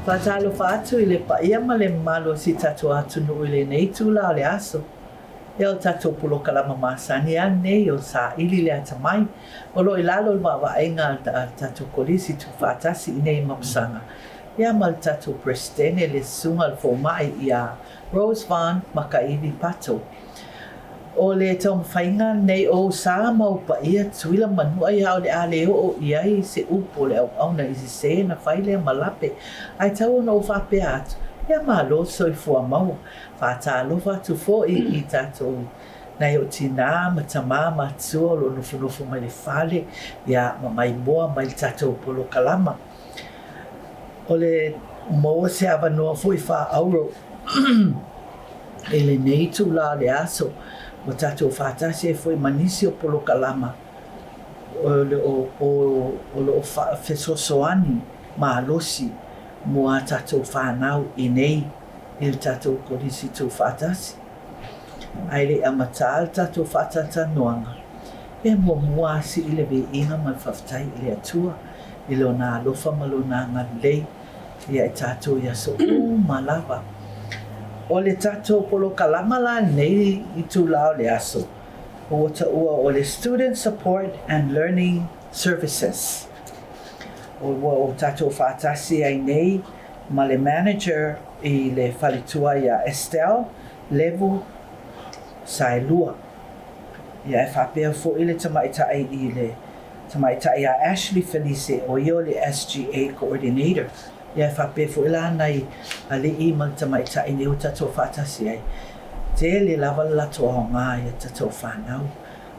Whatalo whaatu I le paia ma le malo si tato atu nui le nei tūla o le aso. E o tato pulo kalama masani a nei o Saili le Atamai. O lo I lalo le mawaiga tato kolisi tu whatasi I nei mapsanga. Ia ma le tato prestene le sunga le fomai ia Rose Van makaiwi pato. O le tau mawhainga nei o sa mau paia tuila manua ia o le aleo o iai se upo le au na isi se na whaile malape. Ai tau no whape atu. Ia malo soi fua mau. Whatalo whatu fo I tato nei o tina matama matua lo nufu mai le whale. Ia mai moa mai tato polo kalama. O le moa se awanoa fo I wha auro. E le nei tu la le aso. O tato whatasi e foi manisi o polo kalama. O lo fesosoani ma alosi mua tato whanau I nei il tato kolisi tu whatasi. Ai le amatal tato whatata noanga. E mua si I le ve inga mai whaftai I le atua. I lo na alofa ma lo na ngalei. Ia I tato ia so malava. O le tato polo kalama la nei I tu lao le aso. O ta ua o le Student Support and Learning Services. O tato whatasi ai nei ma le manager I le whalitua ia Estelle Levo Sailua. Ia e whapea fo I le tamaitai I le tamaitai a Ashley Felice o io le SGA Coordinator. Ia whape fo ila nei a le I mal tamaitai ni o tato whatasi ai. Te le lava lato o ngā ia tato whanau.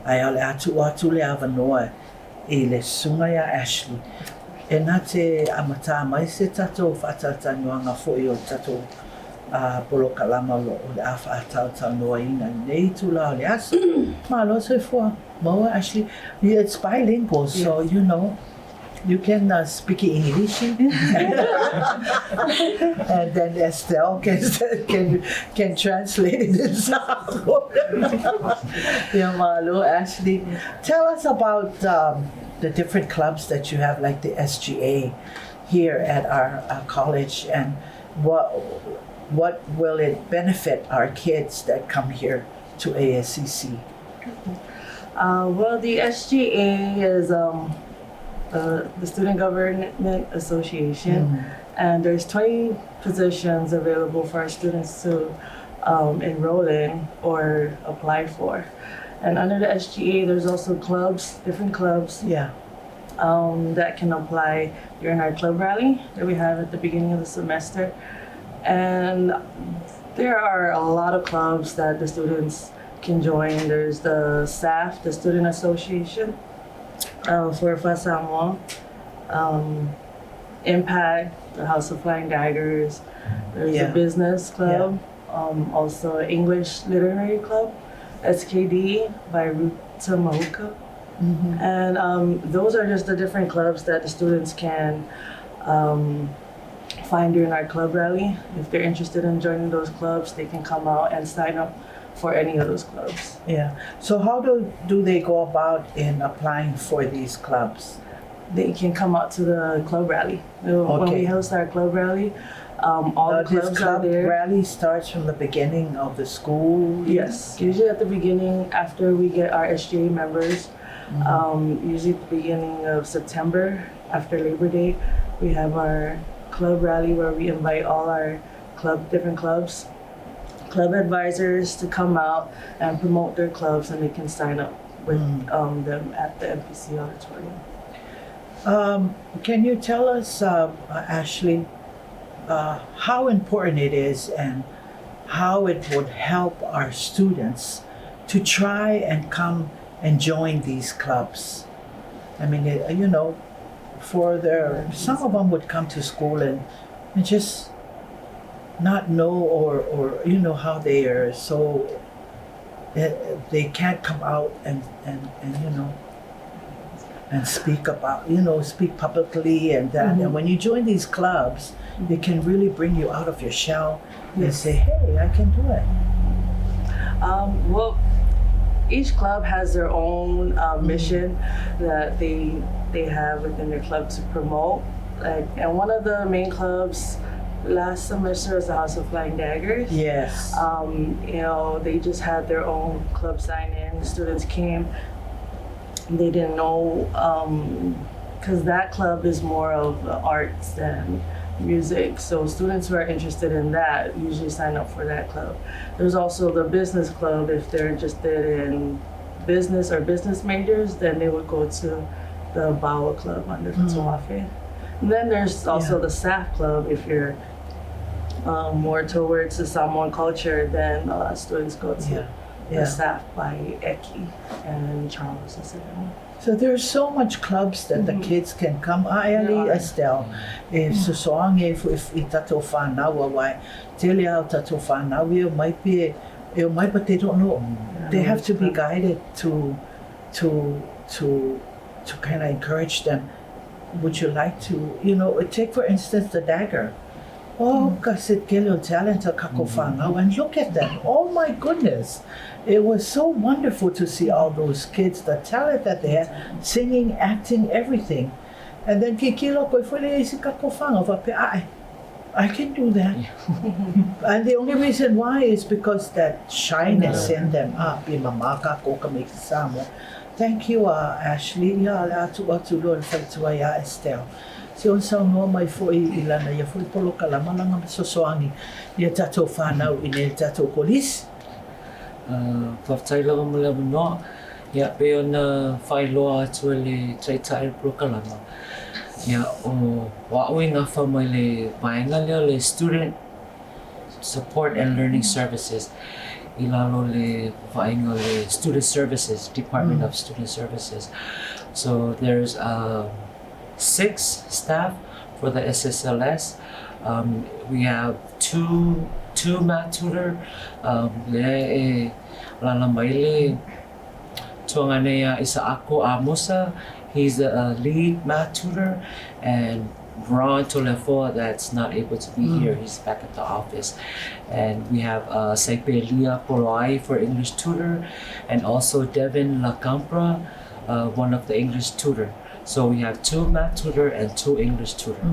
Ai ale atu le awanoa I le sunga ia Ashley. E nā te amata mai se tato whatata nuanga fo I o tato polo kalama o le a whaatau noa ina nei tula o le aso. Ma lo se fua. Moa Ashley, it's bilingual, so you know. You can speak English, and then Estelle can translate it in Samoa. Yeah, malo, Ashley. Tell us about the different clubs that you have, like the SGA, here at our college, and what will it benefit our kids that come here to ASCC? Well, the SGA is the Student Government Association, and there's 20 positions available for our students to enroll in or apply for. And under the SGA, there's also clubs, different clubs, that can apply during our club rally that we have at the beginning of the semester. And there are a lot of clubs that the students can join. There's the SAF, the Student Association, for Samoa, Impact, the House of Flying Daggers. There's a business club, also English Literary Club, SKD by Ruta Mahuka. And those are just the different clubs that the students can find during our club rally. If they're interested in joining those clubs, they can come out and sign up for any of those clubs. Yeah. So how do they go about in applying for these clubs? They can come out to the club rally. When we host our club rally, all the clubs are there. This rally starts from the beginning of the school? Yes. Usually at the beginning, after we get our SGA members, usually at the beginning of September, after Labor Day, we have our club rally where we invite all our different clubs, club advisors to come out and promote their clubs, and they can sign up with them at the MPC auditorium. Can you tell us, Ashley, how important it is and how it would help our students to try and come and join these clubs? I mean, you know, some of them would come to school and just not know or you know how they are, so they can't come out and you know and speak publicly and that. And when you join these clubs, they can really bring you out of your shell and say, hey, I can do it. Well, each club has their own mission that they have within their club to promote. And one of the main clubs last semester was the House of Flying Daggers. Yes. You know, they just had their own club sign-in. Students came. They didn't know, because that club is more of arts than music. So students who are interested in that usually sign up for that club. There's also the business club. If they're interested in business or business majors, then they would go to the Bawa Club under Fatuafe. And then there's also the SAF Club. If you're more towards the Samoan culture, then a lot of students go to the SAF by Eki and Charles and Savannah. So there's so much clubs that the kids can come. Ali Estelle, so soang if itato whānau wai, tele au tato whānau, it might, but they don't know. They have to be guided to kind of encourage them. Would you like to, take for instance the dagger. Oh, kasit kilo talent kako whānau, and look at them. Oh my goodness. It was so wonderful to see all those kids, the talent that they had, singing, acting, everything. And then kikilo ko fule isi kako whānau, I can do that. And the only reason why is because that shyness in them. Mamaka ko ka make Samoa. Thank you, Ashley. Atu Lord Fatima Estelle. Si on sa no mai foi ilana ia foi polo kalama langa sosoangi ia tatou whanau i ne tatou polis. Whaftai langa mula no ia pe ona whai loa atu le taitai polo kalama. Ia o wa'oi ngā whamai le paenga leo le Student Support and Learning Services. I lalo le whainga le Student Services, Department of Student Services. So there's 6 staff for the SSLS. We have two math tutor. Le lala maile tuanganea isa ako Amusa. He's a lead math tutor, and Ron Tolefoa that's not able to be here. He's back at the office. And we have Saipe Lia Poroai for English tutor, and also Devin Lacampra, one of the English tutor. So we have 2 math tutor and 2 English tutor.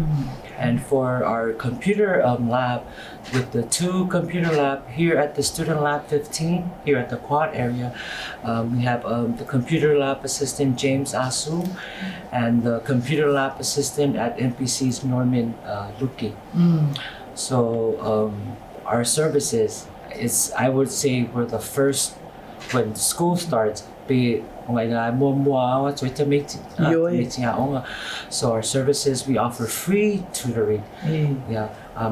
And for our computer lab, with the 2 computer lab here at the Student Lab 15, here at the quad area, we have the computer lab assistant James Asu and the computer lab assistant at NPC's Norman Luki. So our services is, I would say, we're the first when school starts. So our services, we offer free tutoring.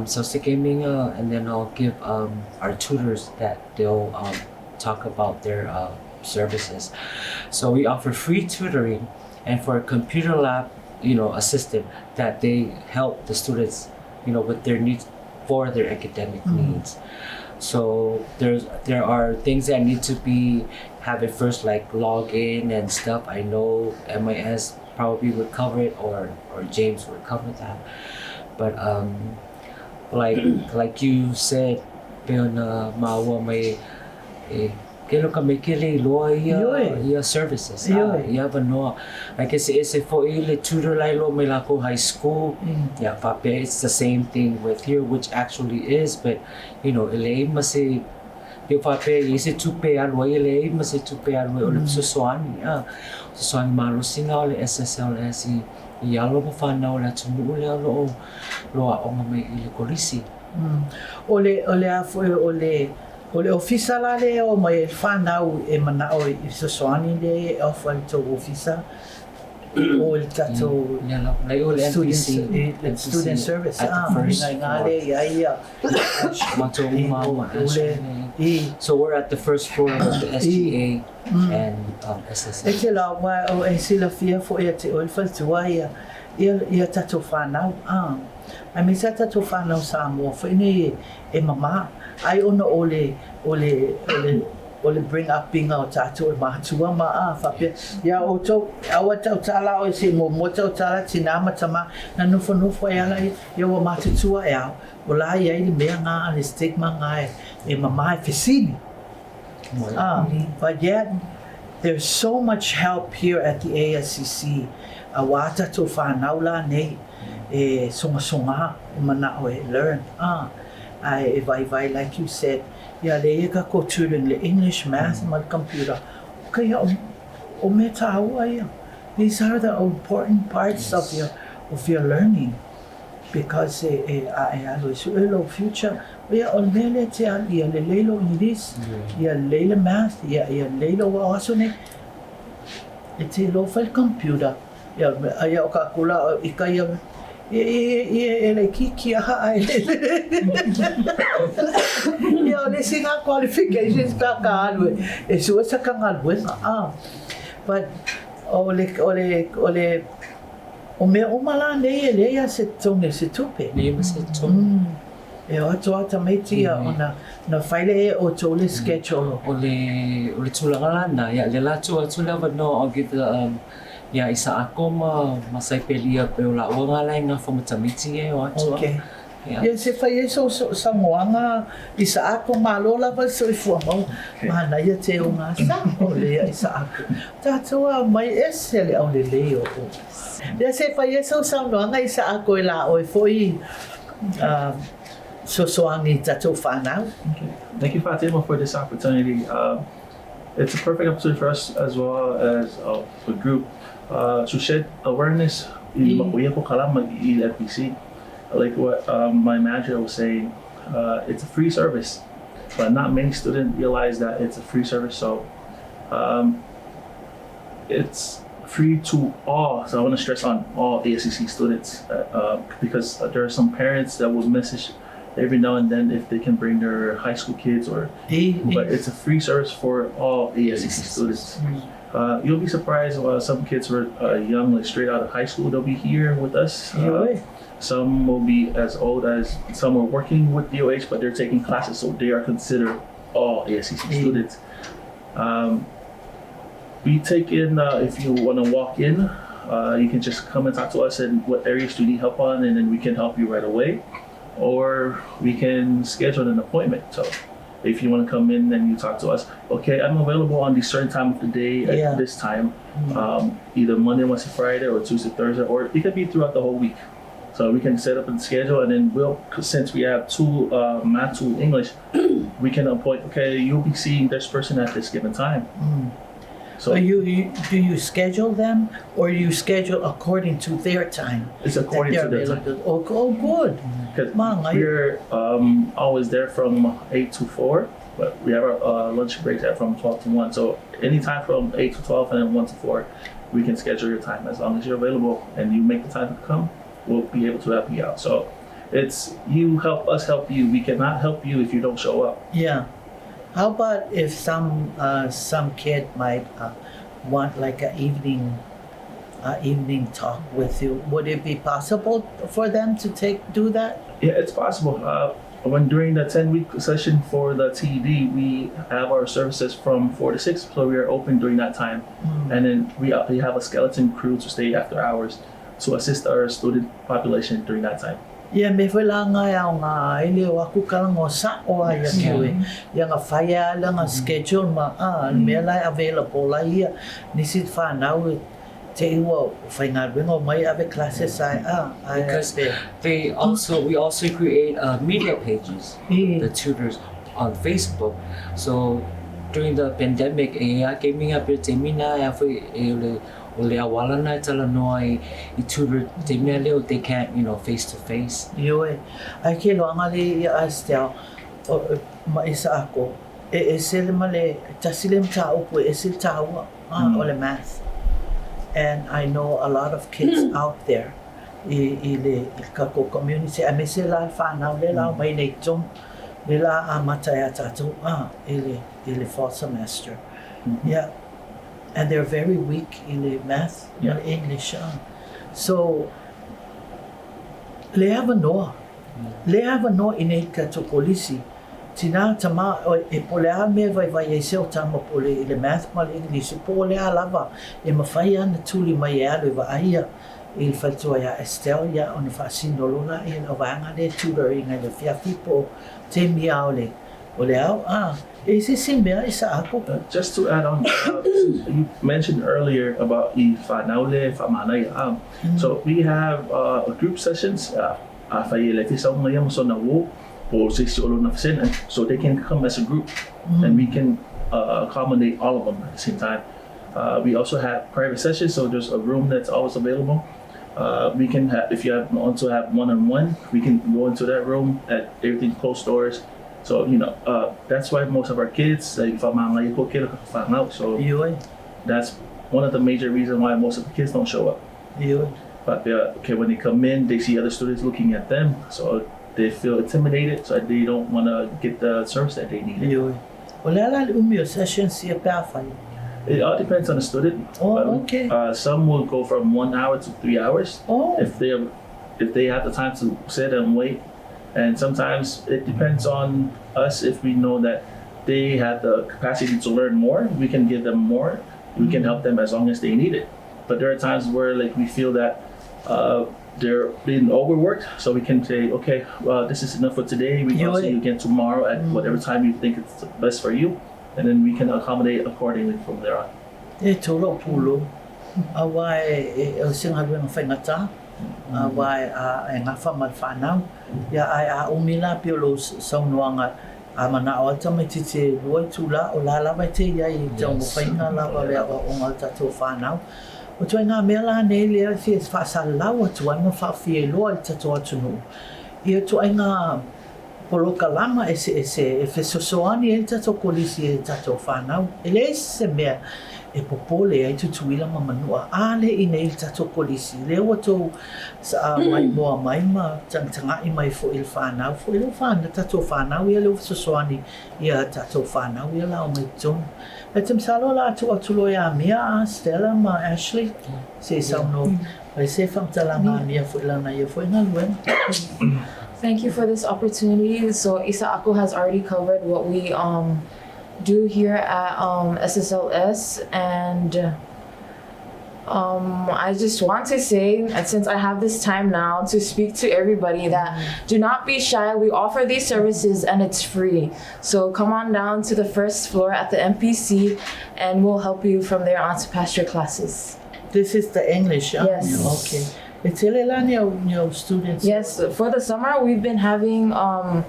So and then I'll give our tutors that they'll talk about their services. So we offer free tutoring, and for a computer lab, assistant, that they help the students, with their needs for their academic needs. So there are things that need to be have it first, like log in and stuff. I know MIS probably would cover it, or James would cover that. But like you said, peona maua mai kelo ka mekele loa ia services. Ia vanoa. I guess it's for ile tutor lai lo mai lako high school. Yeah, pape, it's the same thing with here, which actually is, but ele masi pe pape ise tupe alwa ele masi tupe alwa o le sosoani. Sosoani malo singa o le SSLS I alo pa whanau le tumu le alo loa o mai ile kolisi. Ole ofisa la le o mai whanau mana o I sosoani le o whanau ofisa o le tato student service at the first so we're at the first floor of the SGA and SSA. Eke la wa o e sila fia fo e te o le whantua ia tato whanau. I mean, sa tato whanau Samoa fo ine e mama. Ai ona ole bring up being out tato e mahatua maa whapia. Ia o tau awa tau tala o se mo tau tala tinama tama na nufo e ala ia wa matutua e au. O la ia I mea ngā ane stigma ngā e mama e whisini. But yet, there's so much help here at the ASCC a wata to whanau la nei e songa mana o e learn. I vai like you said, ia le ka ko turing le English, math, ma computer. Kaya o me taua ia. These are the important parts of your learning. Because alo future ia o mele te ia le leilo English, ia leilo math, ia leilo wa aso ne e te lo fal computer. Ia o ka kula i ka ia le kiki aha ai ia o le singa qualifications ka alu e sua sa ka ngaluenga. But o me o mala nei e leia se tone se tupe. Leia se tone. E o Atamai tia o na whaile e o tole schedule. O le tulagalana, ia le latu atu lewa no o gita ia isa ako masai pelia pe o la o ngala inga whamatamiti e o atua. Okay. Ia se whai e so Samoa nga isa ako malola pa so i fuamau. Mahana ia te o ngā sa o lea isa ako. Tātua mai e se le au le leo o. Ia se whai e so Samoa nga isa ako i la o e foi so soangi tātou whanau. Thank you, Fatima, for this opportunity. It's a perfect opportunity for us as well as a group to shed awareness in FBC. Like what my manager was saying, it's a free service, but not many students realize that it's a free service. So it's free to all. So I want to stress on all ASCC students because there are some parents that will message every now and then if they can bring their high school kids but it's a free service for all ASCC students. You'll be surprised some kids were young, like straight out of high school, they'll be here with us. Some will be as old as some are working with DOH, but they're taking classes, so they are considered all ASCC students. We take in, if you want to walk in, you can just come and talk to us and what areas do you need help on, and then we can help you right away. Or we can schedule an appointment. So if you want to come in and you talk to us, okay, I'm available on the certain time of the day at this time, either Monday, Wednesday, Friday, or Tuesday, Thursday, or it could be throughout the whole week. So we can set up a schedule, and then since we have two math, two English, we can appoint, okay, you'll be seeing this person at this given time. So do you schedule them, or you schedule according to their time? It's according to their time. Oh, good. Because we're always there from 8 to 4, but we have our lunch breaks from 12 to 1. So anytime from 8 to 12 and then 1 to 4, we can schedule your time. As long as you're available and you make the time to come, we'll be able to help you out. So it's you help us help you. We cannot help you if you don't show up. Yeah. How about if some kid might want like an evening talk with you? Would it be possible for them to do that? Yeah, it's possible. When during the 10-week session for the TED, we have our services from 4 to 6, so we are open during that time. And then we have a skeleton crew to stay after hours to assist our student population during that time. Ia me whailanga au ngā ele o aku kalango sa o ai kiwe. Ia ngā whaia ala ngā schedule mea lai available lai ia nisi whanau te iwa whainga ringo mai ave classes ai Because we also create media pages, the tutors on Facebook. So during the pandemic, ke minga pe te mina o le awala na tala noa I tutor te mea leo they can't, face to face. Ioe, ai ke loanga le ia astea ma isa ako. E sele ma le tasile mta upu e sile taua o le math. And I know a lot of kids out there I le kako community. A me se la whanau le lau mai nei tung. Le la a matai atatu I le fall semester. Yeah. And they're very weak in the math and English. So, le hava noa in e ka polisi. Tina tama e polea me vai e seo tama pole le math ma le English. Polea lava e mawhai ana tuli mai e alu wa aia il faltua ya Estelle ya on fa sindolona in avanga le tutoring le fiafi po te miao le O leo, isi simea isa ako. Just to add on, you mentioned earlier about i whanaule, whamanai. So we have group sessions. Whaieleti sa ngayon so na wo o sisi olo na fasin, so they can come as a group and we can accommodate all of them at the same time. We also have private sessions, so there's a room that's always available. We can have, if you also have one-on-one, we can go into that room at everything closed doors. So that's why most of our kids like out. So that's one of the major reasons why most of the kids don't show up. But when they come in, they see other students looking at them, so they feel intimidated, so they don't want to get the service that they need. It all depends on the student. Okay. Some will go from 1 hour to 3 hours if they have the time to sit and wait. And sometimes it depends on us. If we know that they have the capacity to learn more, we can give them more. We can help them as long as they need it. But there are times where like we feel that they're being overworked, so we can say, okay, well, this is enough for today. We can see you again tomorrow at whatever time you think it's best for you, and then we can accommodate accordingly from there on. E tolo pulo, awai e singalu ng whaingata, awai e ngafa malwhanau, ia ai a umila piolo saunuanga a mana o ata mai tite luai tula o la lava te iai tau mo whainga lava lea o ngal tatou whanau. O toi ngā mea la nei lea fi e whaasalau atu anga whaafie loa i tatou atunu. Ia toi ngā poloka lama e whesosoani e tatou kolisi e tatou whanau. E le se mea e popole ai tutuila ma manua. A le i nei tatou kolisi. Le o tau sa mai moa mai ma tangai mai fo il whanau. Fo il whanau tatou whanau ia le o whesosoani ia tatou whanau ia la o mai tonu. E te msalo la atu lo ia mea Stella ma Ashley. Se sauno. Pai se whamtalanga mea fo ilana ia fo inga luen. Thank you for this opportunity. So Isa Ako has already covered what we do here at SSLS, and I just want to say, and since I have this time now to speak to everybody, that do not be shy. We offer these services and it's free. So come on down to the first floor at the MPC and we'll help you from there on to pass your classes. This is the English, yeah? Yes. Okay. It's your students. Yes, for the summer we've been having a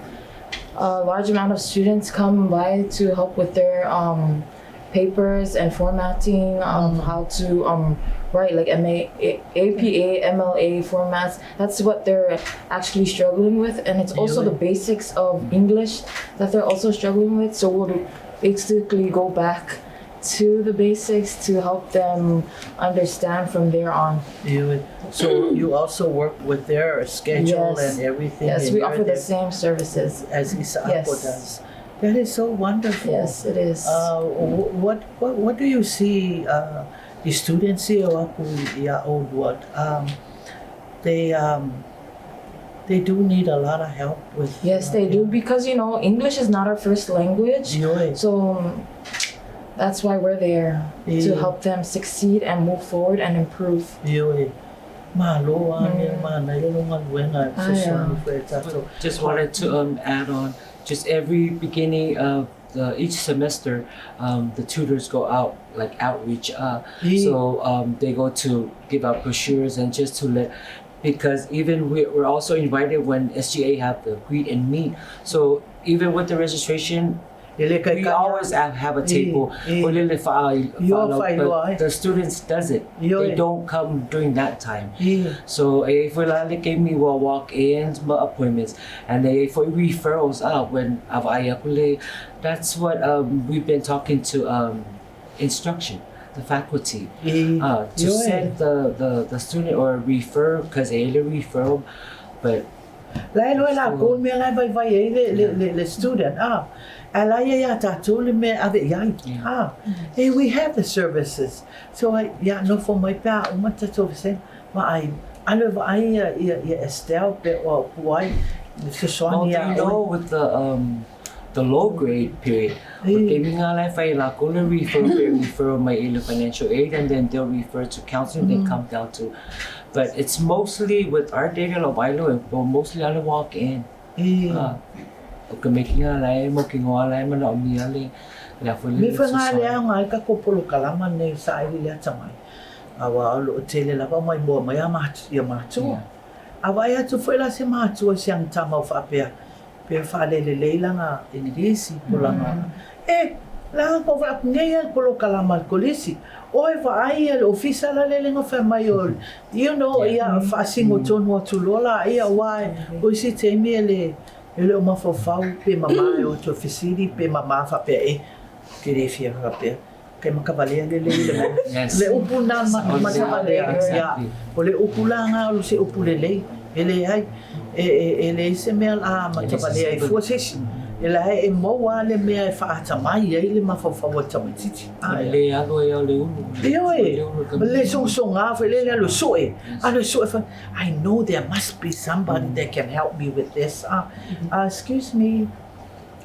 large amount of students come by to help with their papers and formatting, how to write like APA, MLA formats. That's what they're actually struggling with, and it's also the basics of English that they're also struggling with. So we'll basically go back to the basics to help them understand from there on. So you also work with their schedule and everything? Yes, we offer the same services. As Isa Ako does. That is so wonderful. Yes, it is. What do you see the students here old what? They do need a lot of help with. Yes, they do, because English is not our first language. So that's why we're there to help them succeed and move forward and improve. Just wanted to add on, just every beginning of each semester, the tutors go out, like outreach. So they go to give out brochures and just to let, because even we're also invited when SGA have the greet and meet. So even with the registration, we always have a table. But the students does it. They don't come during that time. So if we give me walk-ins, appointments, and they for referrals out when that's what we've been talking to instruction, the faculty, to send the student or refer, because they refer, but. Le student we have the services. So no for my pa Estelle with the low grade period, refer my financial aid, and then they'll refer to counseling. They come down to, but it's mostly with our data, mostly on the walk in. o ka mekinga lai mo ki ngoa lai mana o mia le la foi Me whanga lea ngai ka kopolo kalama nei Saili le Atamai. Awa alo o tele lava mai moa mai a mātua. Awa ia tu foi la se mātua siang tamau whapea. Pea whalele leilanga inirisi polanga. La ko va ngai ko kalama kolisi. O e va ai el ofisa la lelenga fa mai o. You know ia fa singo tonu atu lola ia wai. O si te me ele o mafofau pe mama o to ofisiri pe mama fa pe e. Que le fia fa pe. Que makavalea le le upuna makavalea ya. O le upulanga o se upulele. Ele ai ele se me a makavalea e fuose. Ela e moa le mea e whaatamai e le mawhawhawa tamatiti. Le alo e au le unu. Le so ngā whele le alo soe. Alo soe. I know there must be somebody that can help me with this. Excuse me.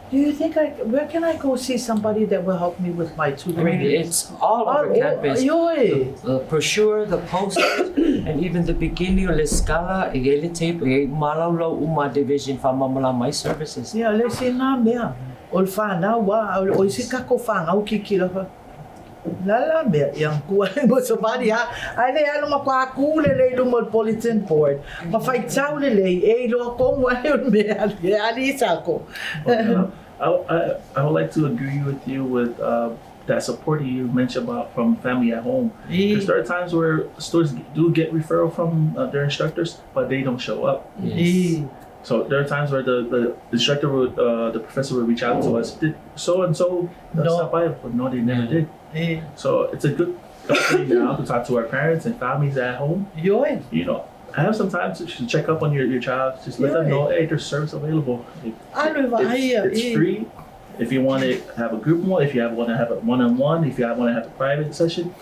Do you think where can I go see somebody that will help me with my tutoring? It's all over campus. The brochure, the posters, and even the beginning of the scala, the tape, malalo uma division for mamala my services. Yeah, let's see na mea. Ol whana wa, o isi kako whanga o kikila fa. La mea, yang kua mo sa bani ha. Ai le ano makwaku le le mo bulletin board. Ma fai tau le e lo kong wa mea le ali sako. I would like to agree with you with that support you mentioned about from family at home. Because there are times where students do get referral from their instructors, but they don't show up. So there are times where the instructor would, the professor would reach out to us. Did so and so stop by? But no, they never did. So it's a good opportunity now to talk to our parents and families at home. You know, have some time to check up on your child. Just let them know, hey, there's service available. It's free. If you want to have a group one, if you want to have a one-on-one, if you want to have a private session,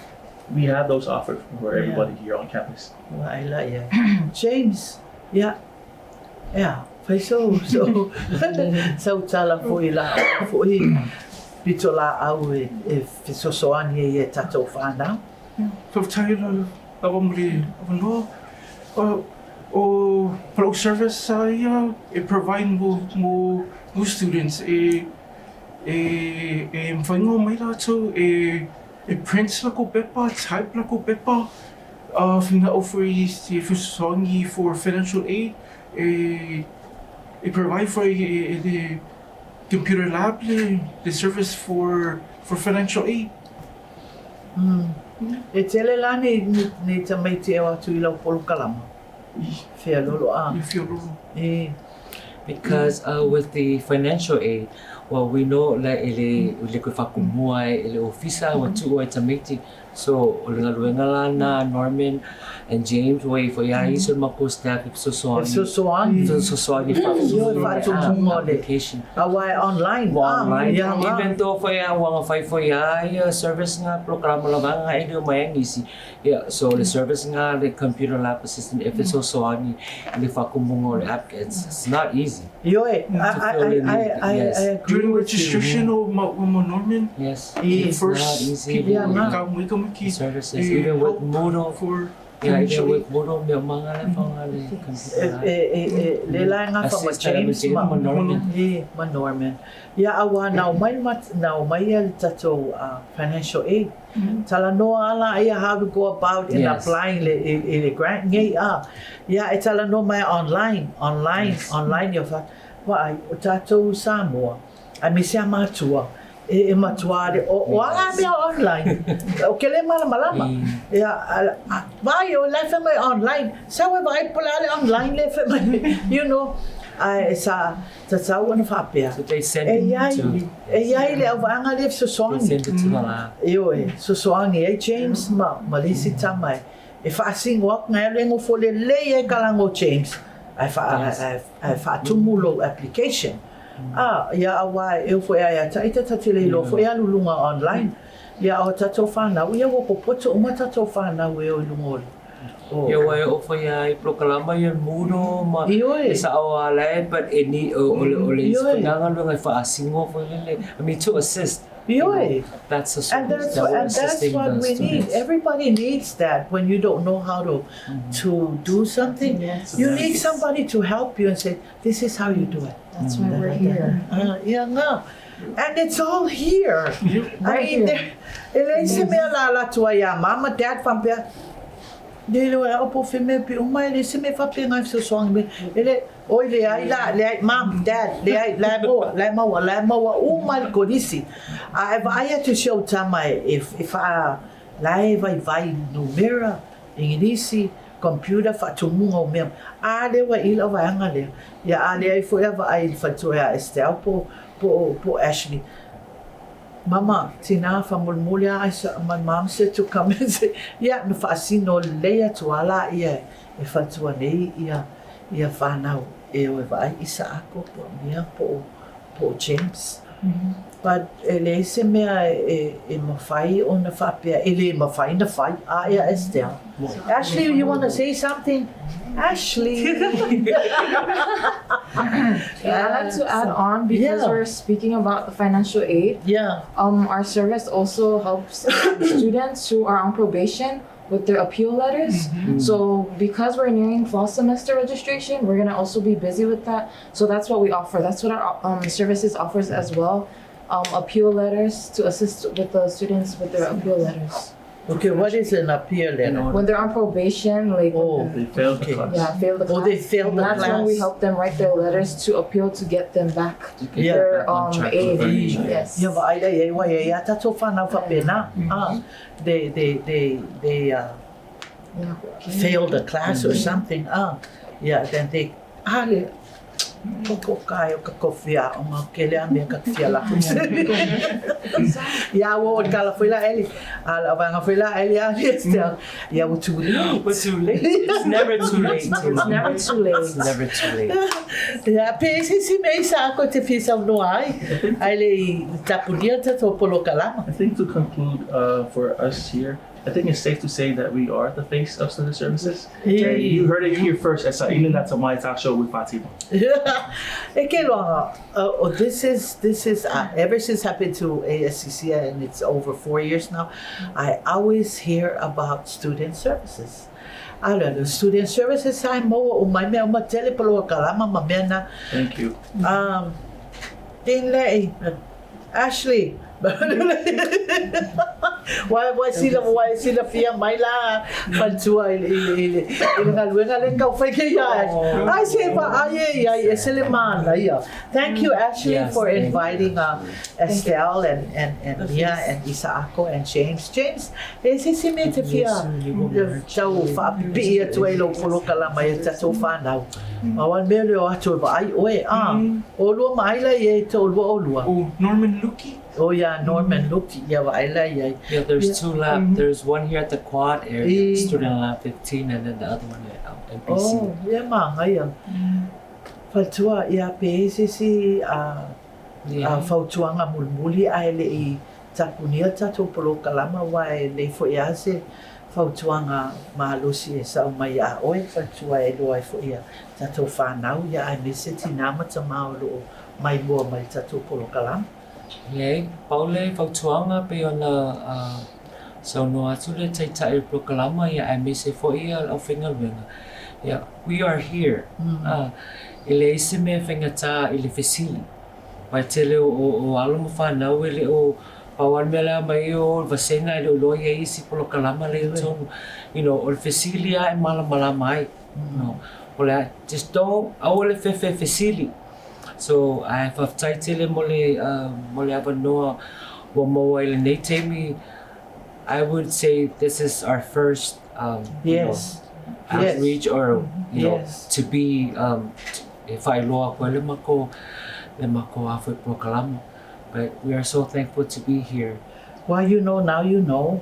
we have those offered for everybody here on campus. Well, I like James. Yeah. So tala foi la foi pitola au e fisosoani e tatou whanau. Taila awamuri awano o pro service it provide mo students e whaingo mai rato e prints la ko pepa, type la ko pepa whina offer i fisosoani for financial aid it provide for the computer lab the service for financial aid. E tele la ni tamai te awa tu ila polo kalama. Fia lolo a. Because with the financial aid, well, we know like ele ko whakumua ele ofisa wa tu o tamiti. So luenga lana Norman and James way for ya iso mako staff sosoani application awai online even though for ya wanga fai for ya service nga programa la nga ino mayangisi so the service nga the computer lab assistant if it's sosoani le fakumungo the app it's not easy. I during registration of Norman it's first not easy services even with Moodle for even with Moodle may mga computer le la nga fa James ma Norman awa now mai el tato financial aid tala no ala how to go about in applying le grant ngai it's tala no mai online yo fa wa tato Samoa a mi se amatua e matuare o ala me online o que le malama vai o life mai online so vai polale online le mai you know sa sa una fa pe so they send it to le avanga le so song they send it to the lab so song James malisi tamai e fa sing walk na le ngo fo le kalango James I fa tumulo application awa eu foi ai taita tatile lo foi alulunga online o tato fana ia wo popoto uma tato fana we o lungol wai o foi ai proclama ia mudo ma sa awala but any ole nganga lo ngai fa singo foi le I mean to assist Yoi. That's the And service that's that what, we're and that's assisting what the we need. students. Everybody needs that when you don't know how to do something. Yes. You need somebody to help you and say, this is how you do it. That's why we're here. Yeah, no. And it's all here. I Right mean, here. ele se me la tua ya mama, dad, papa. Dele o po fe me pe uma ele se me fa pe ngai so song me. Ele oi le ai la le ai mom, dad, le ai la mo o mal kodisi. I had to show Tamai if I live vai numera ingisi computer fa tumungo me. Ale wa ila wa anga le. Ya ale ai foi ava ai fa toya Estelle po Ashley. Mama, tina fa mulmulia my mom said to come and say, yeah, no fa sino leia tuala ia e fa tua nei ia fa nau e o vai isa ako po mia po James. But ele se mea e mawhai o na whapea, ele mawhai na whai, ia Estelle. Ashley, you want to say something? Ashley. Yeah, I'd like to add on because Yeah. we're speaking about the financial aid. Yeah. Our service also helps students who are on probation with their appeal letters. So because we're nearing fall semester registration, we're gonna also be busy with that. So that's what we offer. That's what our services offers as well. Appeal letters to assist with the students with their appeal letters. Okay, what is an appeal letter? When they're on probation, like Oh, They failed the okay. class. yeah, fail the class. Oh, they failed and the that's when we class. help them write their letters to appeal to get them back To get Yeah. their back on track aid. with everything. Yes. Yeah, but I wa ya tato whanau whapena. They Yeah. failed a class or something. Yeah, then they le koko kai o ka kofia o ma kele a mea ka kofia la. Ya wo kala foi la eli. Ala vanga foi la eli a Estelle. Ya wo too late. But too late. It's never too late. It's never too late. It's never too late. Ya pese si me sa ko te fisa no ai. Ai le tapulia tato polo kalama. I think to conclude for us here, I think it's safe to say that we are the face of student services. Yeah. And you heard it here first at Saili le Atamai talk show with Fatima. E ke loanga. This is ever since I've been to ASCC and it's over 4 years now, I always hear about student services. Ala the student services ai mo o mai me o ma tele polo kalama ma mena. Thank you. Din lei Ashley. Why sila fia mai la pantua ele ngaluenga le kau fai ke ya. Ai se ba ai eseleman la ya. Thank you Ashley Yes, for thank you. inviting Estelle and Mia and Isaako and James. James, ese se me te fia tau fa pia tu elo polo kala mai ta so fa now. Awan me le o atu ba ai oe o lo mai la ye to lo lo. Oh, Norman Lucky. Oh yeah, Norman look yeah I like Yeah, there's two lab. There's one here at the quad area, Eh. student lab 15, and then the other one at MPC. Oh, yeah ma ngaya. Fatua ia PACC fautuanga mulmuli ai le I tapunia tato polo kalama wai le fo ia se fautuanga malusi e sa mai a oi fatua e lo ai fo ia tato whanau ia ai meseti nama tamao lo mai mua mai tato polo kalama. Yeah, Paule fautuanga pe ona so no atu le taitai proklama ya ai me se fo ia au whenga luenga. Yeah, we are here. Ele ise me whenga tā ili fesili. Mai tele o alomu whanau ele o pawan mela mai o vasenga ele o loia isi polo kalama le tonu. You know, o le fesili a e mala mai. No, ole just don't au le fefe fesili. So I have taitele mole avanoa wa moa ile nei teimi. I would say this is our first Yes. outreach or Yes. to be if I loa ko le mako afu proklama. But we are so thankful to be here. Well, you know, now you know.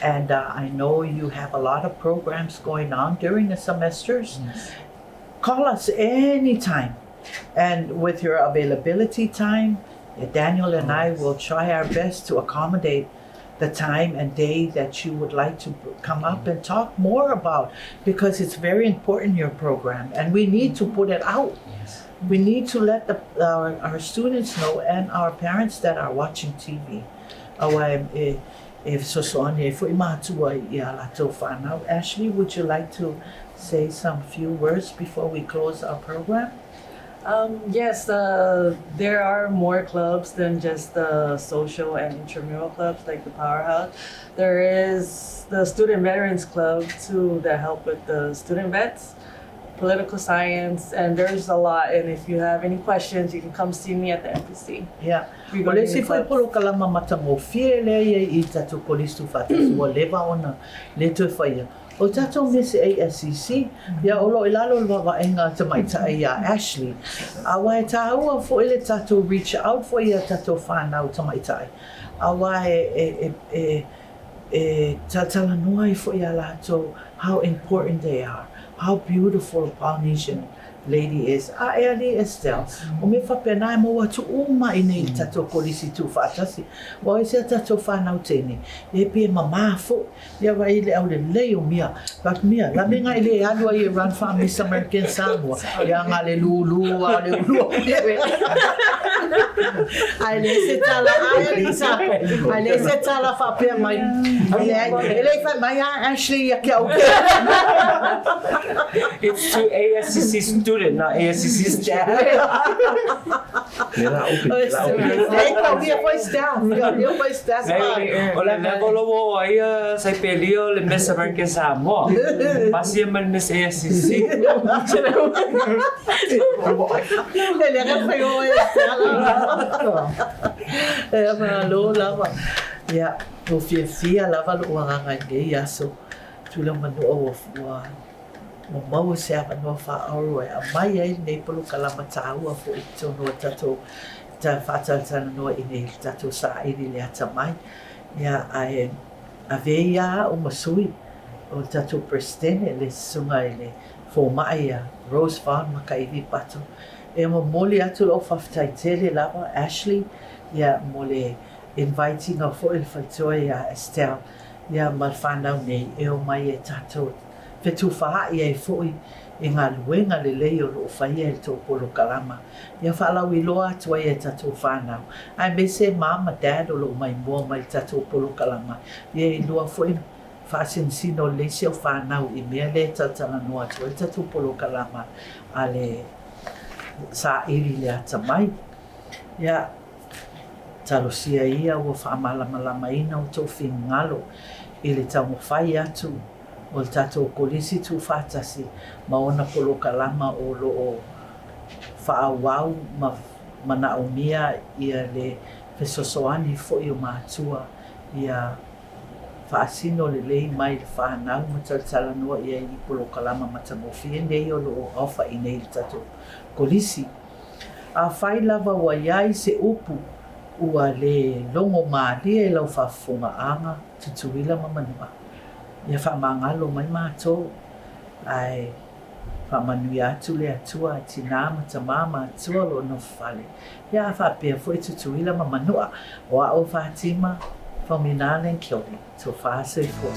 And I know you have a lot of programs going on during the semesters. Yes. Call us anytime. And with your availability time, Daniel and I will try our best to accommodate the time and day that you would like to come up and talk more about, because it's very important, your program, and we need to put it out. Yes. We need to let our students know and our parents that are watching TV. Ashley, would you like to say some few words before we close our program? Yes, there are more clubs than just the social and intramural clubs like the Powerhouse. There is the Student Veterans Club too that help with the student vets, political science, and there's a lot. And if you have any questions, you can come see me at the embassy. Yeah. Regarding Ole si the foi clubs. polo kalama matango fie le I tatou polis tu fata ua leva ona le tu faia. O tatou misi ASCC, ia olo ilalo le wawaenga tamaita ia Ashley. Awa e taua fo ile tatou reach out for ia tatou whanau tamaita. Awa e tatala noai fo ia lato how important they are, how beautiful Polynesian lady is. A e ali Estelle, o me whapena e maua tu uma I nei tatou kolisi tu whatasi. Wa e se tatou whanau tene. E pia mama fo, ia wa ile au le leo mia. But mia, la menga ile alua I run for Miss American Samoa. Ia ngā le lulu, a le lulu. Ai le se tala, ai Lisa. Ai le se tala whapea mai. Ele wha mai a Ashley ia kia uke. It's to ASCC student, not ASCC staff. Dia foi staff. Dia foi staff. Olha, level o aí sai pelio le Miss American Samoa. Pasi man Miss ASCC. Ele era feio é malo lava. Ya, o fia lava o anga ngai aso. Tu la manu o wa. Mo mau se ava no fa oro e mai ai nei polo kalama taua fo I tono tato ta fata tana no I nei tato Saili le Atamai. Ya a veia o masui o tato prestene le sunga ele fo mai a Rose Farm makaivi pato. E mo moli atu lo whaftaitele lava Ashley, ia mole inviting a fo il faitoa ia Estelle, ia malwhanau nei e o mai e tatou. Fetu whaha ia e fo I ngā luenga le leo lo whaia e tō polo kalama. Ia whalau I loa atua ia tatou whanau. Ai me se mama dad o lo mai mua mai tatou polo kalama. Ia I loa fo I whaasinsino le se o whanau I mea le tatala noa atua I tatou polo kalama a le Saili le Atamai. Ia talosia ia ua whaamalamalama ina o tō whingalo I le tau mawhai atu o le tatou kolisi tu whatasi ma ona polo kalama o lo o whaawau ma naumia ia le fesosoani fo I o mātua ia whaasino le lei mai le whanau ma tautala noa ia I polo kalama matamofia nei o lo o ofa I nei le tatou kolisi. A whai lava wa iai se upu ua le longo maalia lau whafunga anga tutuila mamanua. Ia whamangalo mai mātou ai whamanui atu le atua tina matamama atua lo no whale. Ia whapea fo I tutuila mamanua o a o Fatima whamina Langkilde to whaasei fo.